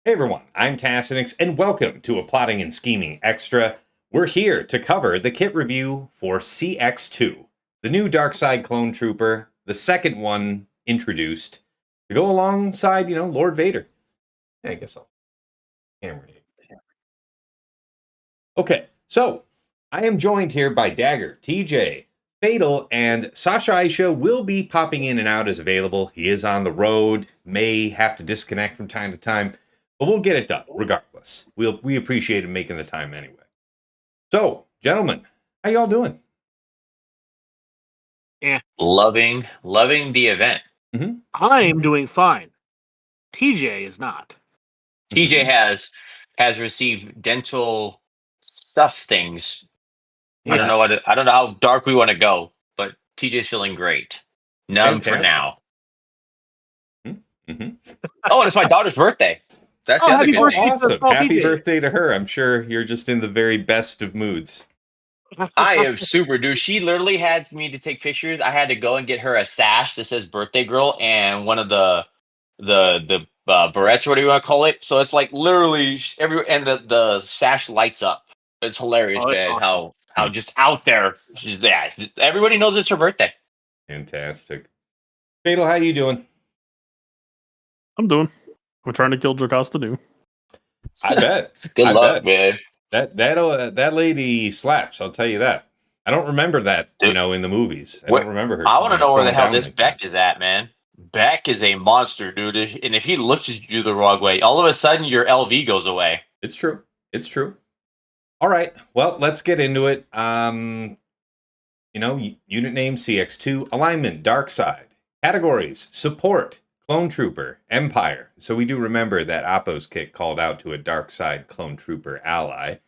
Hey everyone, I'm Tassinix, and welcome to a Plotting and Scheming Extra. We're here to cover the kit review for CX-2, the new Darkside Clone Trooper, the second one introduced to go alongside, Lord Vader. Yeah, I guess I'll camera it. Okay, so I am joined here by Dagger, TJ, Fatal, and Sasha Aisha will be popping in and out as available. He is on the road, may have to disconnect from time to time, but we'll get it done regardless. We appreciate him making the time anyway. So, gentlemen, how y'all doing? Yeah, Loving the event. I'm doing fine. TJ is not. TJ has received dental stuff things. I don't Yeah, know I don't know how dark we want to go, but TJ's feeling great. Numb for fantastic. now. Mm-hmm. Oh, and it's my daughter's birthday. That's the Oh, other happy good Oh, birthday thing. to awesome. small Happy TJ. birthday to her. I'm sure you're just in the very best of moods. I am super dude. She literally had me to take pictures. I had to go and get her a sash that says birthday girl and one of the barrettes, or whatever you want to call it. So it's like literally every and the sash lights up. It's hilarious, Oh, that's man. awesome. How just out there she's there. Everybody knows it's her birthday. Fantastic. Fatal, how you doing? I'm doing. We're trying to kill Jocasta new. I bet. Good I luck, bet. man. That lady slaps. I'll tell you that. I don't remember that, Dude, in the movies. I what don't remember her, I want to know where the throwing hell down this like that. Beck is at, man. Beck is a monster, dude. And if he looks at you the wrong way, all of a sudden your LV goes away. It's true. It's true. All right. Well, let's get into it. Unit name CX2, alignment, dark side. Categories, support, clone trooper, empire. So we do remember that Appo's kit called out to a dark side clone trooper ally.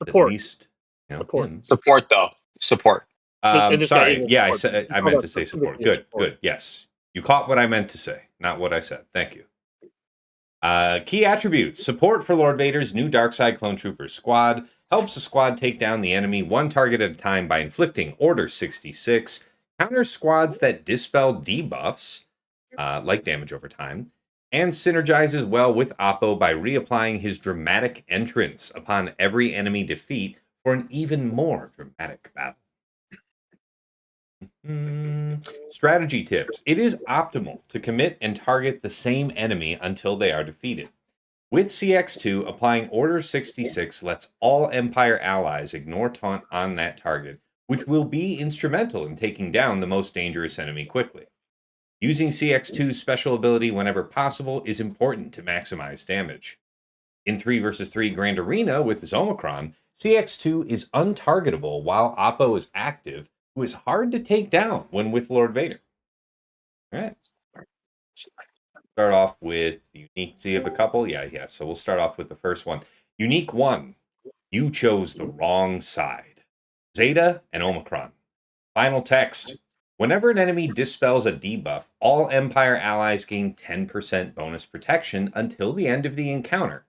Support. At least, Support. him. Support though. Support. And this guy Sorry. is Yeah, support. I meant to say support. Good, good. Yes. You caught what I meant to say, not what I said. Thank you. Key attributes. Support for Lord Vader's new Darkside Clone Trooper squad. Helps the squad take down the enemy one target at a time by inflicting Order 66. Counters squads that dispel debuffs, like damage over time. And synergizes well with Oppo by reapplying his dramatic entrance upon every enemy defeat for an even more dramatic battle. Strategy tips. It is optimal to commit and target the same enemy until they are defeated. With CX2, applying Order 66 lets all Empire allies ignore taunt on that target, which will be instrumental in taking down the most dangerous enemy quickly. Using CX2's special ability whenever possible is important to maximize damage. In 3 vs 3 Grand Arena with his Omicron, CX2 is untargetable while Oppo is active, who is hard to take down when with Lord Vader. All right. Start off with the unique. So you have a couple? Yeah. So we'll start off with the first one. Unique 1. You chose the wrong side. Zeta and Omicron. Final text. Whenever an enemy dispels a debuff, all Empire allies gain 10% bonus protection until the end of the encounter.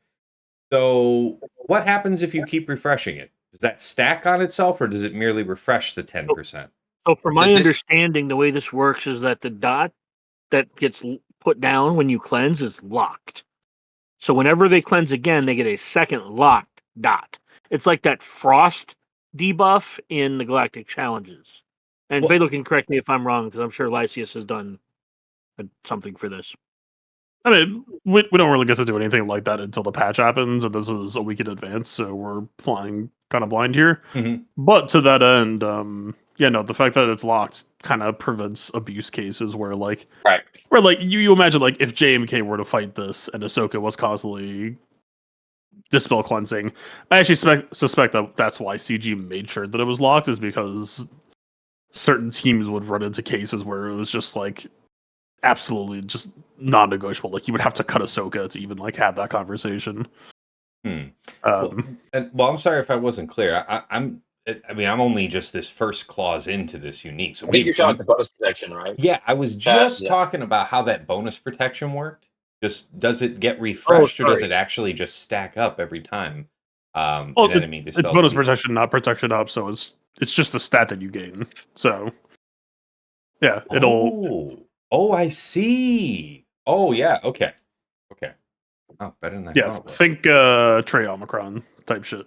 So, what happens if you keep refreshing it? Does that stack on itself, or does it merely refresh the 10%? So, from my This understanding, the way this works is that the dot that gets put down when you cleanse is locked. So, whenever they cleanse again, they get a second locked dot. It's like that frost debuff in the Galactic Challenges. And Well- Vado can correct me if I'm wrong, because I'm sure Lysius has done something for this. I mean, we don't really get to do anything like that until the patch happens, and this is a week in advance, so we're flying kind of blind here. Mm-hmm. But to that end, the fact that it's locked kind of prevents abuse cases where right. you imagine like if JMK were to fight this and Ahsoka was constantly dispel cleansing, I actually suspect that that's why CG made sure that it was locked, is because certain teams would run into cases where it was just like absolutely just non-negotiable. Like you would have to cut Ahsoka to even like have that conversation. Well, I'm sorry if I wasn't clear. I'm only just this first clause into this unique. So I think you're talking about the bonus protection, right? yeah, I was just talking about how that bonus protection worked. Just does it get refreshed, or does it actually just stack up every time an enemy dispels? It's bonus protection, not protection up. So it's just a stat that you gain. So yeah, it'll. Oh, I see. Oh yeah. Okay. Oh, better than I Yeah, thought it was. think Trey Omicron type shit.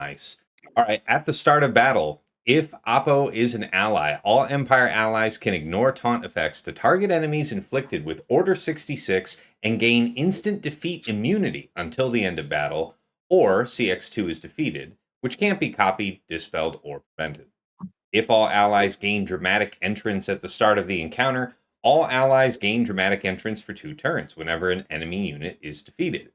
Nice. All right. At the start of battle, if Oppo is an ally, all Empire allies can ignore taunt effects to target enemies inflicted with Order 66 and gain instant defeat immunity until the end of battle, or CX-2 is defeated, which can't be copied, dispelled, or prevented. If all allies gain dramatic entrance at the start of the encounter, all allies gain dramatic entrance for 2 turns whenever an enemy unit is defeated.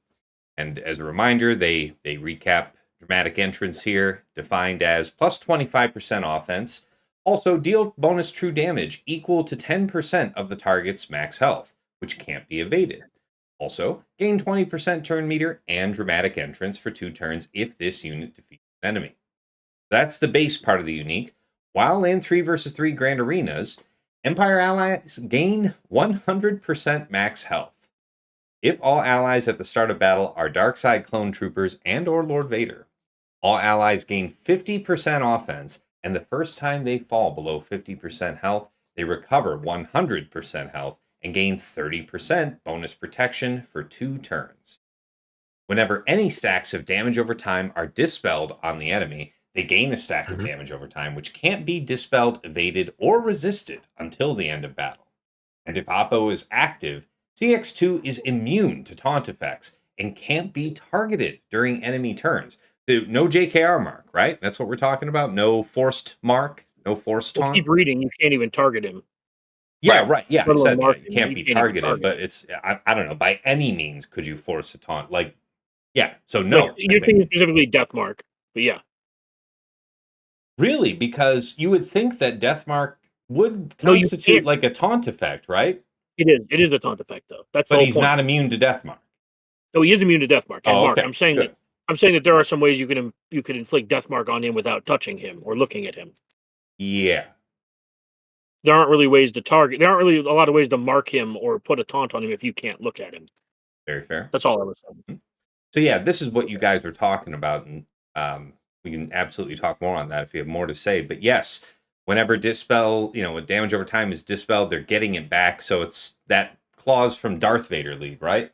And as a reminder, they recap dramatic entrance here, defined as plus 25% offense. Also, deal bonus true damage equal to 10% of the target's max health, which can't be evaded. Also, gain 20% turn meter and dramatic entrance for 2 turns if this unit defeats an enemy. That's the base part of the unique. While in 3 versus 3 Grand Arenas, Empire allies gain 100% max health. If all allies at the start of battle are Darkside Clone Troopers and or Lord Vader, all allies gain 50% offense, and the first time they fall below 50% health, they recover 100% health and gain 30% bonus protection for 2 turns. Whenever any stacks of damage over time are dispelled on the enemy, they gain a stack of damage over time, which can't be dispelled, evaded, or resisted until the end of battle. And if Oppo is active, CX-2 is immune to taunt effects and can't be targeted during enemy turns. So no JKR mark, right? That's what we're talking about. No forced mark, no forced Well, taunt. keep reading. You can't even target him. Yeah, right. Yeah, I Let alone said mark that. You him. can't You be can't even targeted, target but him. it's I don't know. By any means, could you force a taunt? Like, yeah. So no, Like, you're thinking specifically death mark, but yeah. really, because you would think that death mark would No, you constitute can't. like a taunt effect, right? It is. It is a taunt effect, though. That's the But whole he's point. not immune to death mark. No, he is immune to death mark and Oh, mark. okay. I'm saying Good. that there are some ways you can inflict death mark on him without touching him or looking at him. Yeah. There aren't really ways to target. There aren't really a lot of ways to mark him or put a taunt on him if you can't look at him. Very fair. That's all I was saying. So yeah, this is what you guys were talking about, and we can absolutely talk more on that if you have more to say. But yes, whenever dispel, when damage over time is dispelled, they're getting it back. So it's that clause from Darth Vader lead, right?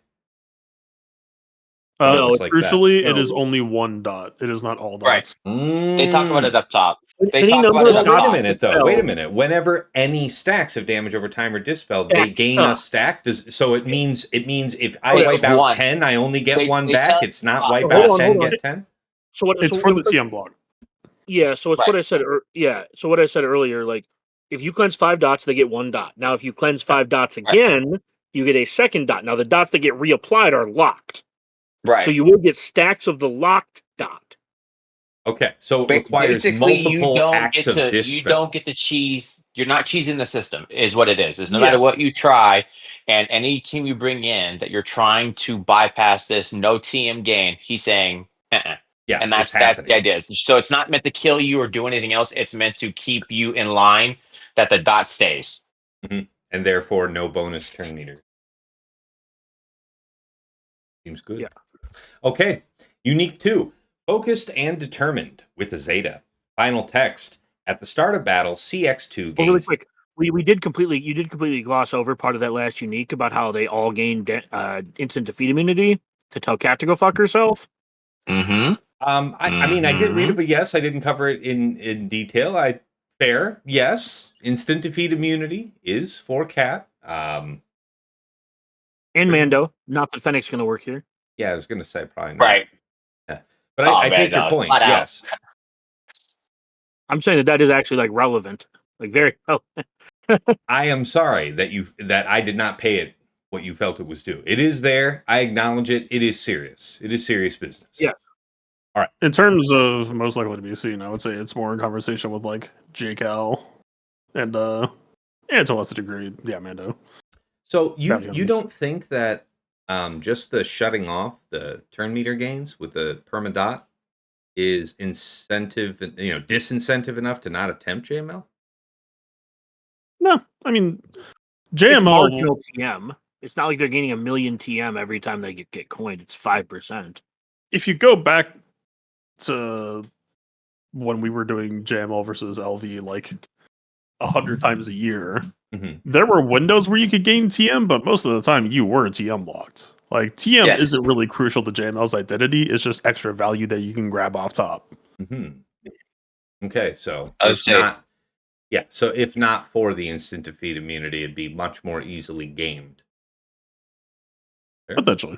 No, It's like that. Crucially, it No. is only 1 dot. It is not all Right. dots. They talk about it up top. They Any talk about number it of up Well, wait a top. minute, though. dispel. Wait a minute. Whenever any stacks of damage over time are dispelled, they Stacks gain a up. stack. So it means if I Okay, wipe so out one. 10, I only get They 1 tell back. you It's not top. wipe Hold out on, 10, hold on. get 10. So what? It's so for what- the TM block. Yeah. So it's Right. what I said. Yeah. So what I said earlier, like if you cleanse 5 dots, they get 1 dot. Now, if you cleanse 5 dots again, you get a second dot. Now the dots that get reapplied are locked. Right. So you will get stacks of the locked dot. Okay, so it requires Basically, you multiple don't acts get of to dispel. cheese. You're not cheesing the system, is what it is. No Yeah. matter what you try, and any team you bring in that you're trying to bypass this no TM gain, he's saying, Yeah, and it's that's the happening. idea. So it's not meant to kill you or do anything else. It's meant to keep you in line that the dot stays. And therefore, no bonus turn meter. Seems good. Yeah. Okay, Unique 2. Focused and determined with a Zeta. Final text. At the start of battle, CX-2 Well, really gains... quick, you did completely gloss over part of that last unique about how they all gain instant defeat immunity to tell Cat to go fuck herself. Mm-hmm. I mean, I did read it, but yes, I didn't cover it in detail. Fair, yes. Instant defeat immunity is for Cat. And Mando. Not that Fennec's going to work here. Yeah, I was going to say probably not. Right. Yeah. But Oh, I man, take your no, point. flat out. Yes. I'm saying that is actually like relevant, like very. Oh, I am sorry that I did not pay it what you felt it was due. It is there. I acknowledge it. It is serious. It is serious business. Yeah. In terms of most likely to be seen, I would say it's more in conversation with like JCal and to a lesser degree, yeah, Mando. So you Definitely. don't think that just the shutting off the turn meter gains with the perma dot is disincentive enough to not attempt JML? No, I mean it's JML. marginal TM. It's not like they're gaining 1 million TM every time they get coined. It's 5%. If you go back to when we were doing JML versus LV like 100 times a year, Mhm. there were windows where you could gain TM, but most of the time you were TM blocked. Like TM Yes. isn't really crucial to JML's identity. It's just extra value that you can grab off top. Mm-hmm. Okay, so I would if say- not, yeah, so if not for the instant defeat immunity, it'd be much more easily gamed. Fair. Potentially.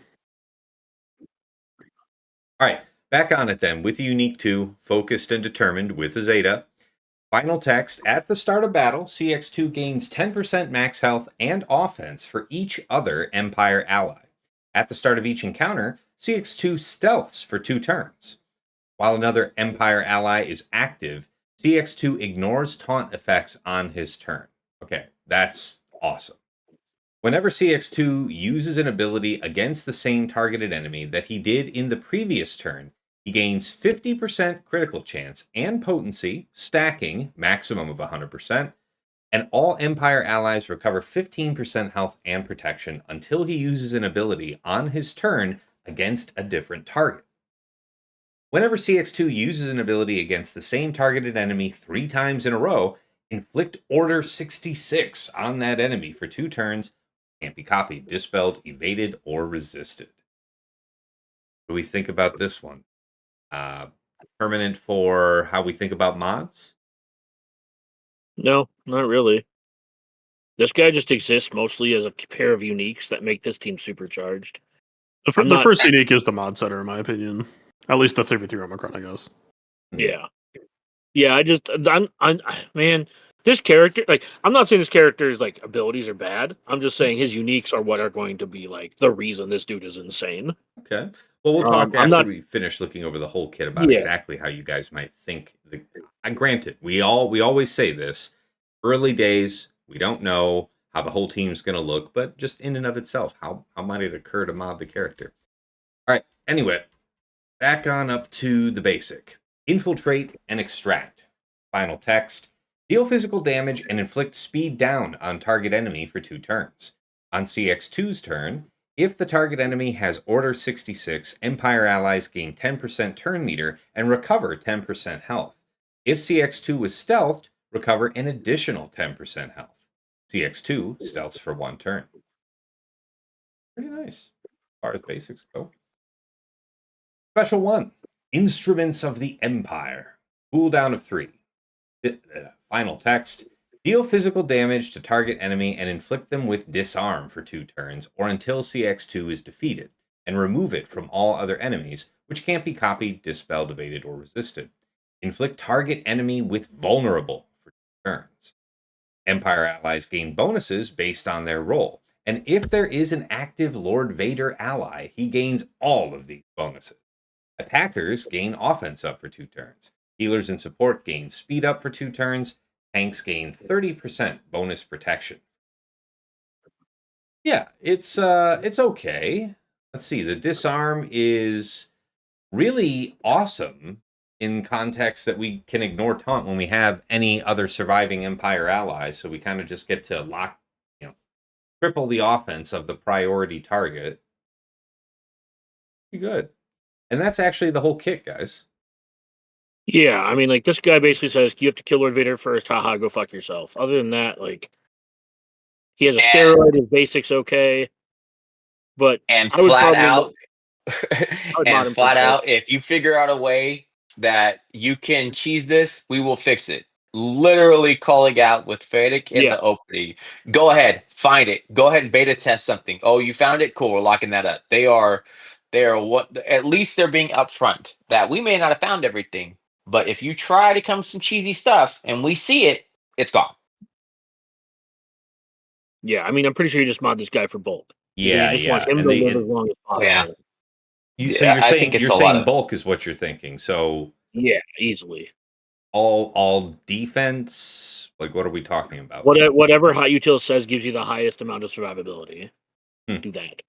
All right, back on it then. With Unique 2, focused and determined with a Zeta. Final text, at the start of battle, CX-2 gains 10% max health and offense for each other Empire ally. At the start of each encounter, CX-2 stealths for 2 turns. While another Empire ally is active, CX-2 ignores taunt effects on his turn. Okay, that's awesome. Whenever CX-2 uses an ability against the same targeted enemy that he did in the previous turn, he gains 50% critical chance and potency, stacking, maximum of 100%, and all Empire allies recover 15% health and protection until he uses an ability on his turn against a different target. Whenever CX-2 uses an ability against the same targeted enemy 3 times in a row, inflict Order 66 on that enemy for 2 turns. Can't be copied, dispelled, evaded, or resisted. What do we think about this one? Permanent for how we think about mods? No, not really. This guy just exists mostly as a pair of uniques that make this team supercharged. The I'm the not- first unique is the mod setter, in my opinion. At least the 3v3 Omicron, I guess. Yeah. Yeah, man, this character, like, I'm not saying this character's, like, abilities are bad. I'm just saying his uniques are what are going to be, like, the reason this dude is insane. Okay. Well, we'll talk I'm after not- we finish looking over the whole kit about Yeah. exactly how you guys might think. Granted, we always say this. Early days, we don't know how the whole team's going to look, but just in and of itself, how might it occur to mod the character? All right. Anyway, back on up to the basic. Infiltrate and extract. Final text. Deal physical damage and inflict speed down on target enemy for 2 turns. On CX-2's turn, if the target enemy has Order 66, Empire allies gain 10% turn meter and recover 10% health. If CX-2 was stealthed, recover an additional 10% health. CX-2 stealths for 1 turn. Pretty nice, as far as basics go. Special 1, Instruments of the Empire. Cooldown of 3. Final text. Deal physical damage to target enemy and inflict them with disarm for 2 turns or until CX-2 is defeated, and remove it from all other enemies, which can't be copied, dispelled, evaded, or resisted. Inflict target enemy with vulnerable for 2 turns. Empire allies gain bonuses based on their role, and if there is an active Lord Vader ally, he gains all of these bonuses. Attackers gain offense up for 2 turns. Healers and support gain speed up for 2 turns. Tanks gain 30% bonus protection. Yeah, it's okay. Let's see. The disarm is really awesome in context that we can ignore taunt when we have any other surviving Empire ally, so we kind of just get to lock, triple the offense of the priority target. Pretty good. And that's actually the whole kit, guys. Yeah, I mean, like, this guy basically says, you have to kill Lord Vader first, haha, go fuck yourself. Other than that, like, he has a steroid, his basics okay, but And I would flat probably out, would mod and him flat for out, if you figure out a way that you can cheese this, we will fix it. Literally calling out with Fennec in Yeah. the opening. Go ahead, find it. Go ahead and beta test something. Oh, you found it? Cool, we're locking that up. They are what, at least they're being upfront that we may not have found everything, but if you try to come with some cheesy stuff and we see it, it's gone. Yeah, I mean, I'm pretty sure you just mod this guy for bulk. Yeah, You just want him and to they, live as long as possible. Yeah. so Yeah, you're I saying think it's you're a lot saying of- bulk is what you're thinking. So Yeah, easily. all defense, like what are we talking about? Whatever hot util says gives you the highest amount of survivability. Do that.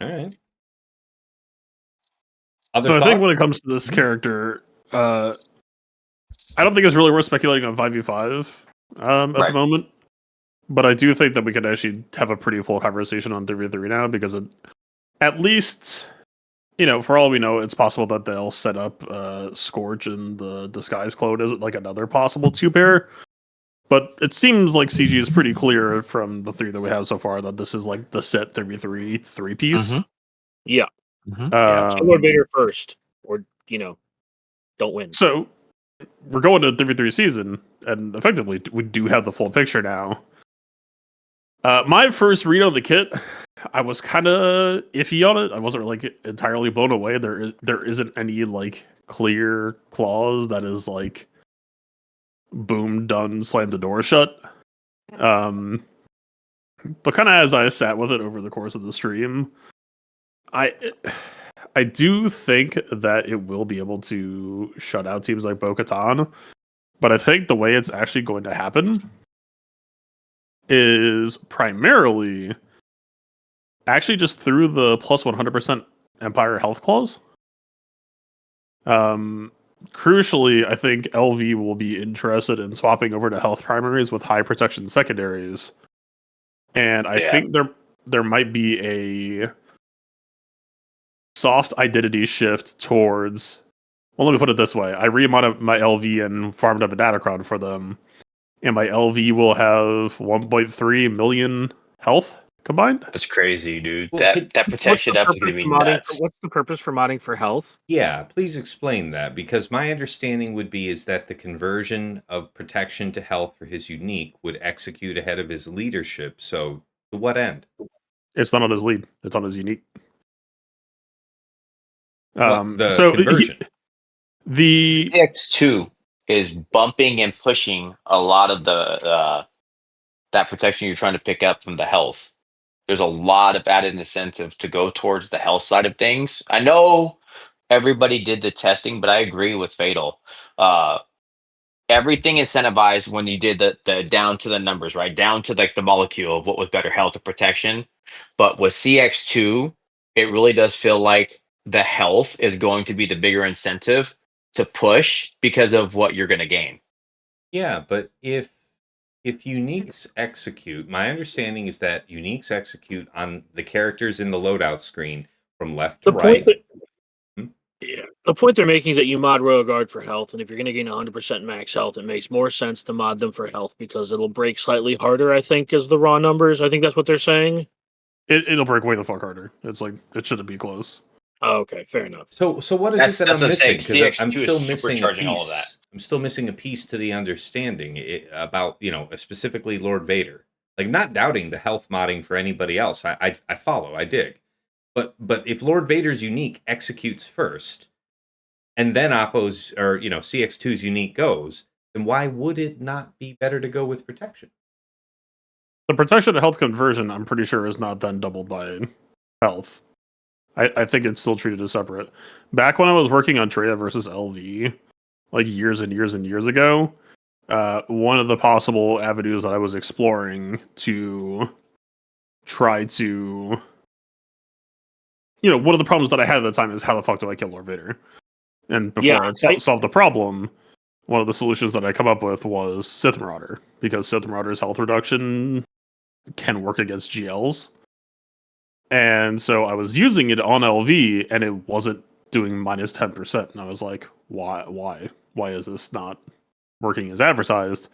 All right. So I think when it comes to this character, I don't think it's really worth speculating on 5v5 at the Right. moment. But I do think that we could actually have a pretty full conversation on 3v3 now because at least, for all we know, it's possible that they'll set up Scorch and the Disguise Clone as like another possible 2-pair. But it seems like CG is pretty clear from the 3 that we have so far that this is like the set 3v3 3-piece. Mhm. Yeah. Yeah. Kill Lord Vader first, or don't win. So we're going to 3v3 season, and effectively we do have the full picture now. My first read on the kit, I was kind of iffy on it. I wasn't like entirely blown away. There isn't any like clear clause that is like boom, done, slam the door shut. But kind of as I sat with it over the course of the stream, I do think that it will be able to shut out teams like Bo-Katan, but I think the way it's actually going to happen is primarily actually just through the plus 100% Empire health clause. Crucially, I think LV will be interested in swapping over to health primaries with high protection secondaries. And I think there might be a soft identity shift towards. Well, let me put it this way: I remodded my LV and farmed up a Datacron for them, and my LV will have 1.3 million health combined. That's crazy, dude. Well, That protection up is going to be nuts. What's the purpose for modding for health? Yeah, please explain that, because my understanding would be is that the conversion of protection to health for his unique would execute ahead of his leadership. So, to what end? It's not on his lead; it's on his unique. The So conversion. the CX-2 is bumping and pushing a lot of the that protection you're trying to pick up from the health. There's a lot of added incentive to go towards the health side of things. I know everybody did the testing, but I agree with Fatal. Everything incentivized when you did the down to the numbers, right? Down to like the molecule of what was better health or protection. But with CX-2, it really does feel like the health is going to be the bigger incentive to push because of what you're going to gain. Yeah, but if uniques execute, my understanding is that uniques execute on the characters in the loadout screen from left to The right. point the point they're making is that you mod Royal Guard for health, and if you're going to gain 100% max health, it makes more sense to mod them for health because it'll break slightly harder, I think, is the raw numbers. I think that's what they're saying. it'll break way the fuck harder. It's like it shouldn't be close. Oh, okay, fair enough. So what is That's it that I'm what I'm saying. missing? Because I'm CX-2 still is missing a supercharging all of that. piece. I'm still missing a piece to the understanding about specifically Lord Vader. Like, not doubting the health modding for anybody else. I follow. I dig. But if Lord Vader's unique executes first, and then Oppo's or CX2's unique goes, then why would it not be better to go with protection? The protection to health conversion, I'm pretty sure, is not then doubled by health. I think it's still treated as separate. Back when I was working on Treya versus LV, like years and years and years ago, one of the possible avenues that I was exploring to try to, one of the problems that I had at the time is how the fuck do I kill Lord Vader? And before I solved the problem, one of the solutions that I come up with was Sith Marauder, because Sith Marauder's health reduction can work against GLs. And so I was using it on LV, and it wasn't doing minus 10%. And I was like, why is this not working as advertised?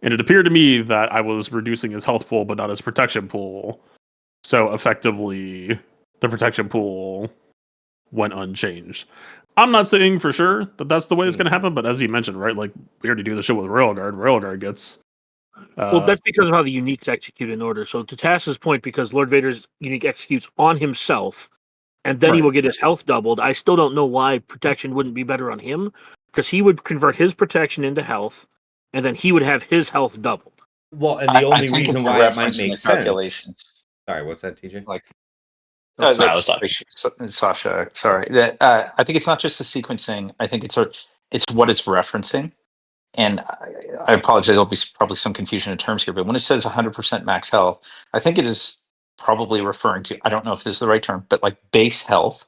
And it appeared to me that I was reducing his health pool, but not his protection pool. So effectively, the protection pool went unchanged. I'm not saying for sure that that's the way it's going to happen, but as you mentioned, right, like we already do the shit with Royal Guard. Royal Guard gets. Well, that's because of how the uniques execute in order. So to Tass's point, because Lord Vader's unique executes on himself, and then he will get his health doubled. I still don't know why protection wouldn't be better on him, because he would convert his protection into health, and then he would have his health doubled. Well, and the only reason why it might make sense. Sorry, what's that, TJ? Like, Sasha. Sorry. I think it's not just the sequencing. I think it's what it's referencing. And I apologize. There'll be probably some confusion in terms here, but when it says 100% max health, I think it is probably referring to, I don't know if this is the right term, but like base health.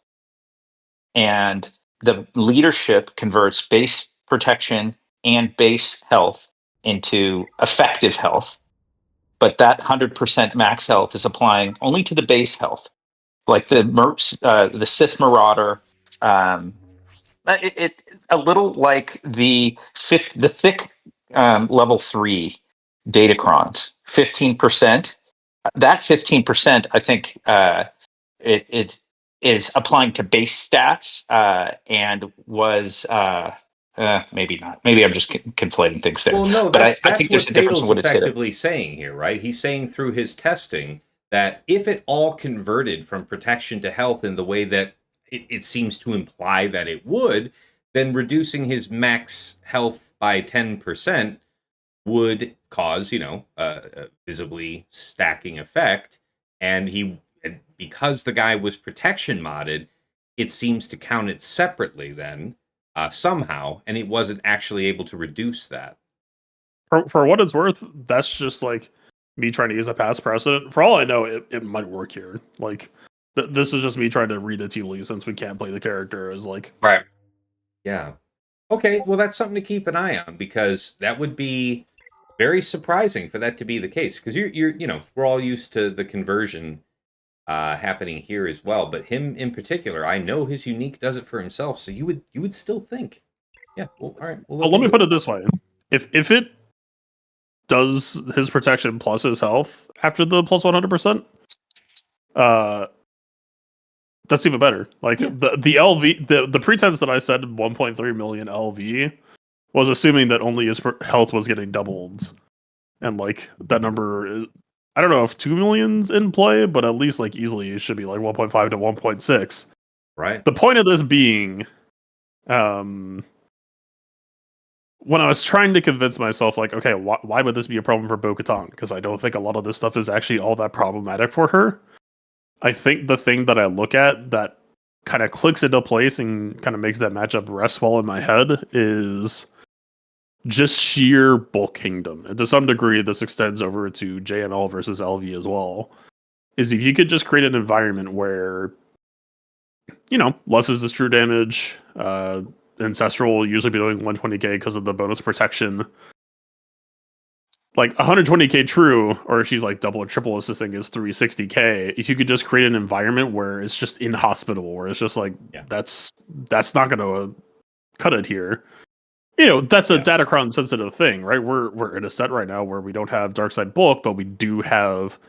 And the leadership converts base protection and base health into effective health. But that 100% max health is applying only to the base health. Like the Sith Marauder, it a little like the thick level 3 datacrons. 15%. That 15%, I think, it is applying to base stats, and was maybe not. Maybe I'm just conflating things there. Well, no, But I that's think there's what a difference in Fatal's what it's hitting. effectively saying here, right? He's saying through his testing that if it all converted from protection to health in the way that it seems to imply that it would, then reducing his max health by 10% would cause, a visibly stacking effect. And because the guy was protection modded, it seems to count it separately then, somehow, and it wasn't actually able to reduce that. For what it's worth, that's just like me trying to use a past precedent. For all I know, it might work here. Like, this is just me trying to read the tea leaves since we can't play the character as like. Right. Yeah. Okay, well, that's something to keep an eye on, because that would be very surprising for that to be the case. Because we're all used to the conversion happening here as well, but him in particular, I know his unique does it for himself. So you would still think, yeah. Well, all right. We'll Well, look let me into put it this way: if it does his protection plus his health after the plus 100%, that's even better. Like, Yeah. the LV, the pretense that I said 1.3 million LV was assuming that only his health was getting doubled, and like that number is, I don't know if 2 million's in play, but at least like easily it should be like 1.5 to 1.6. right. The point of this being, when I was trying to convince myself, like, okay, why would this be a problem for Bo-Katan? Because I don't think a lot of this stuff is actually all that problematic for her. I think the thing that I look at that kind of clicks into place and kind of makes that matchup rest well in my head is just sheer bulk kingdom. And to some degree, this extends over to JML versus LV as well. Is if you could just create an environment where, less is this true damage, Ancestral will usually be doing 120k because of the bonus protection. Like 120k true, or if she's like double or triple assisting is 360k. If you could just create an environment where it's just inhospitable, where it's just like, that's not going to cut it here. That's a Datacron sensitive thing, right? We're in a set right now where we don't have Darkside bulk, but we do have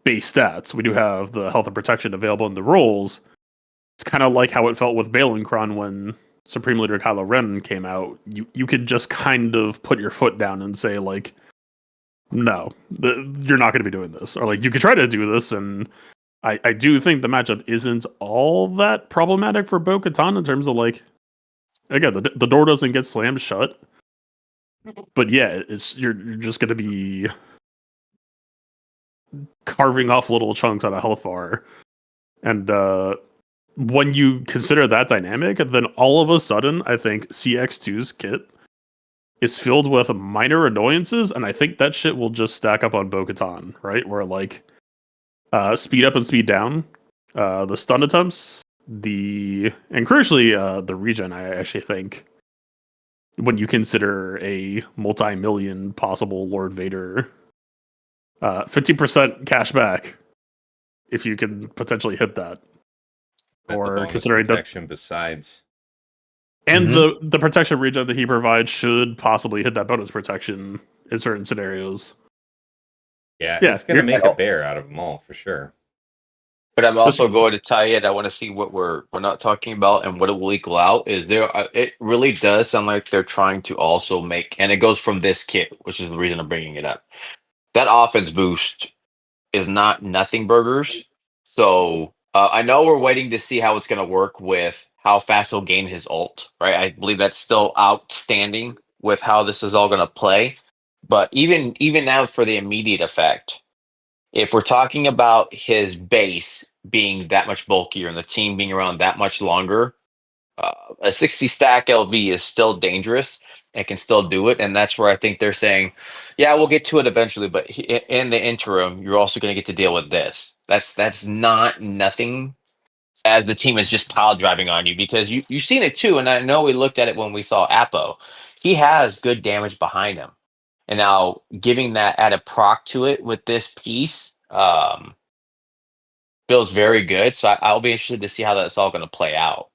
base stats. We do have the health and protection available in the roles. It's kind of like how it felt with Balenkron when Supreme Leader Kylo Ren came out. You could just kind of put your foot down and say, like, no, you're not going to be doing this. Or like, you could try to do this, and I do think the matchup isn't all that problematic for Bo-Katan in terms of, like, again, the door doesn't get slammed shut. But yeah, you're just going to be carving off little chunks on a health bar. And when you consider that dynamic, then all of a sudden, I think CX-2's kit is filled with minor annoyances, and I think that shit will just stack up on Bo-Katan, right? Where, like, speed up and speed down, the stun attempts, and crucially, the regen, I actually think, when you consider a multi-million possible Lord Vader, 50% cash back if you can potentially hit that. And Or the bonus considering protection besides. And the protection regen that he provides should possibly hit that bonus protection in certain scenarios. Yeah, it's going to make a bear out of them all for sure. But I'm also going to tie it. I want to see what we're not talking about and what it will equal out. Is there? It really does sound like they're trying to also make, and it goes from this kit, which is the reason I'm bringing it up. That offense boost is not nothing burgers. So I know we're waiting to see how it's going to work with how fast he'll gain his ult, right? I believe that's still outstanding with how this is all going to play. But even now for the immediate effect, if we're talking about his base being that much bulkier and the team being around that much longer, a 60 stack LV is still dangerous and can still do it. And that's where I think they're saying, yeah, we'll get to it eventually, but in the interim, you're also going to get to deal with this. That's not nothing as the team is just pile driving on you, because you've seen it too. And I know we looked at it when we saw Apo. He has good damage behind him. And now giving that added proc to it with this piece feels very good. So I'll be interested to see how that's all going to play out.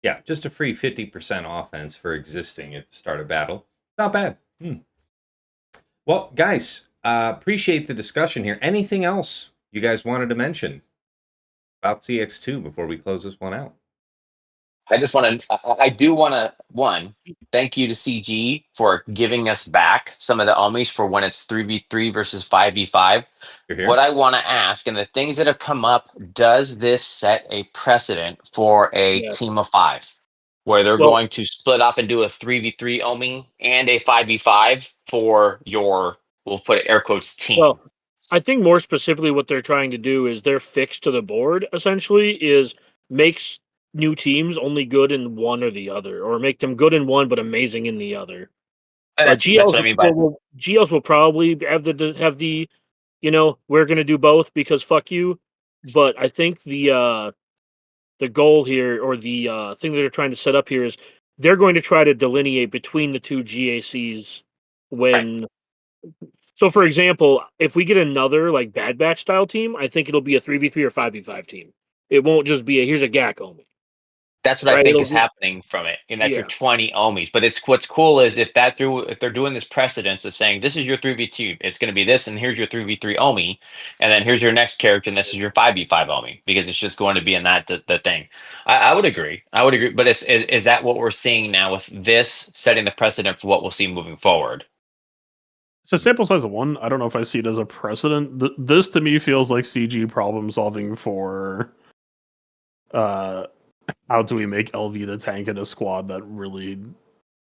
Yeah, just a free 50% offense for existing at the start of battle. Not bad. Well, guys, appreciate the discussion here. Anything else you guys wanted to mention about CX2 before we close this one out? I just want to, I do want to, one, thank you to CG for giving us back some of the Omis for when it's 3v3 versus 5v5. You're here. What I want to ask, and the things that have come up, does this set a precedent for a Yeah. team of 5? Where they're Well- going to split off and do a 3v3 Omi and a 5v5 for your, we'll put it air quotes, team. Well, I think more specifically what they're trying to do is their fix to the board essentially is makes new teams only good in one or the other, or make them good in one but amazing in the other. And Like that's what I mean by GLs will probably have the we're gonna do both because fuck you. But I think the goal here, or the thing that they're trying to set up here, is they're going to try to delineate between the two GACs when. So, for example, if we get another like Bad Batch style team, I think it'll be a 3v3 or 5v5 team. It won't just be a here's a GAC only. That's what I Right, think it'll is be- happening from it, and that you're Yeah. 20 ohms. But it's what's cool is if they're doing this precedence of saying this is your 3v2, it's going to be this, and here's your 3v3 ohmi, and then here's your next character, and this is your 5v5 ohmi, because it's just going to be in that the thing. I would agree. I would agree. But is that what we're seeing now with this setting the precedent for what we'll see moving forward? It's a sample size of 1. I don't know if I see it as a precedent. This to me feels like CG problem solving for how do we make LV the tank in a squad that really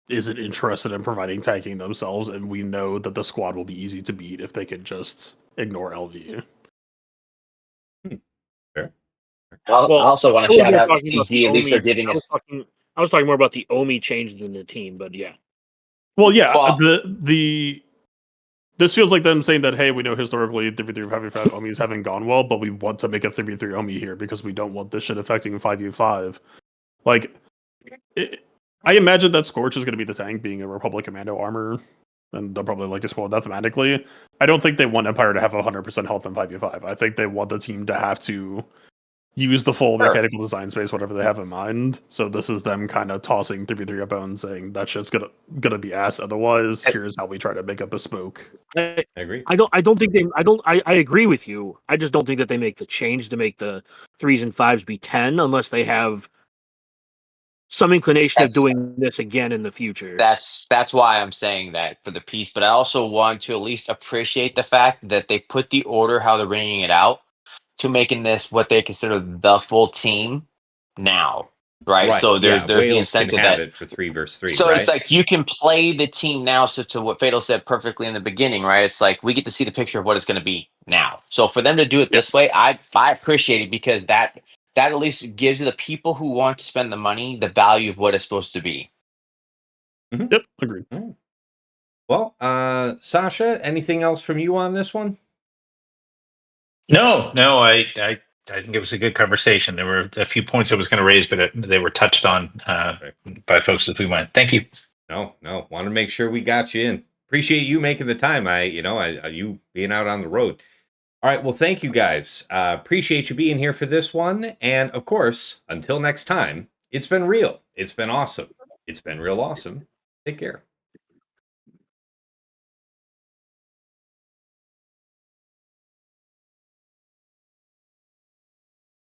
isn't interested in providing tanking themselves, and we know that the squad will be easy to beat if they could just ignore LV. Fair. I Well, also want I to was shout more out to talking about CG. At least they're giving I was us. talking more about the Omi change than the team, but yeah. Well, yeah, Well, this feels like them saying that, hey, we know historically 3v3 5v5 Omis haven't gone well, but we want to make a 3v3 Omi here because we don't want this shit affecting 5v5. Like, I imagine that Scorch is going to be the tank, being a Republic Commando armor, and they'll probably like explode mathematically. I don't think they want Empire to have 100% health in 5v5. I think they want the team to have to use the full Sure. mechanical design space, whatever they have in mind. So this is them kind of tossing 3v3 up and saying that shit's gonna be ass. Otherwise, here's how we try to make a bespoke. I agree. I don't think they. I agree with you. I just don't think that they make the change to make the 3s and 5s be 10 unless they have some inclination of That's- doing this again in the future. That's why I'm saying that for the piece. But I also want to at least appreciate the fact that they put the order how they're ringing it out to making this what they consider the full team now, right? So there's the Wales can incentive have that. it for 3 versus 3, So right? it's like you can play the team now. So to what Fatal said perfectly in the beginning, right? It's like we get to see the picture of what it's going to be now. So for them to do it this way, I appreciate it, because that at least gives the people who want to spend the money the value of what it's supposed to be. Yep, agreed. Well, Sasha, anything else from you on this one? No, I think it was a good conversation. There were a few points I was going to raise, but they were touched on by folks as we went. Thank you. No. Want to make sure we got you in. Appreciate you making the time. You being out on the road. All right. Well, thank you guys. Appreciate you being here for this one. And of course, until next time, it's been real. It's been awesome. It's been real awesome. Take care.